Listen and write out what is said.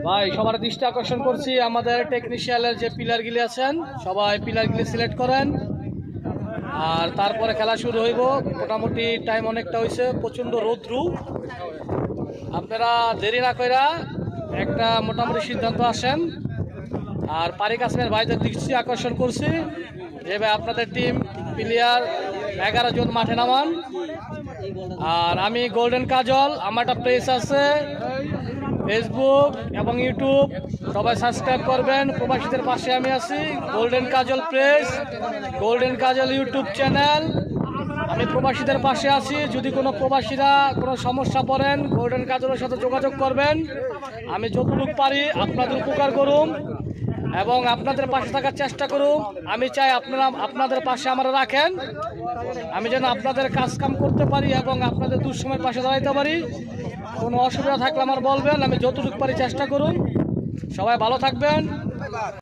ভাই সবার দৃষ্টি আকর্ষণ করছি আমাদের টেকনিশিয়ানের যে পিলারগুলি আছেন সবাই পিলারগুলি সিলেক্ট করেন। আর তারপরে খেলা শুরু হইব। মোটামুটি টাইম অনেকটা হয়েছে, প্রচণ্ড রৌদ্রু। আপনারা দেরি না কইরা একটা মোটামুটি সিদ্ধান্ত আসেন। আর পারি কাসমের ভাইদের দৃষ্টি আকর্ষণ করছি যে ভাই আপনাদের টিম প্লেয়ার 11 জন মাঠে নামান। আর আমি গোল্ডেন কাজল, আমার একটা পেজ আছে ফেসবুক এবং ইউটিউব, সবাই সাবস্ক্রাইব করবেন। প্রবাসীদের পাশে আমি আছি, গোল্ডেন কাজল পেজ, গোল্ডেন কাজল ইউটিউব চ্যানেল। আমি প্রবাসীদের পাশে আছি। যদি কোনো প্রবাসীরা কোনো সমস্যা পড়েন গোল্ডেন কাজলের সাথে যোগাযোগ করবেন। আমি যতটুকু পারি আপনাদের উপকার করুন এবং আপনাদের পাশে থাকার চেষ্টা করুন। আমি চাই আপনারা আপনাদের পাশে আমরা রাখেন, আমি যেন আপনাদের কাজ কাম করতে পারি এবং আপনাদের দুঃসময়ের পাশে দাঁড়াইতে পারি। কোনো অসুবিধা থাকলে আমার বলবেন, আমি যতটুকু পারি চেষ্টা করুন। সবাই ভালো থাকবেন।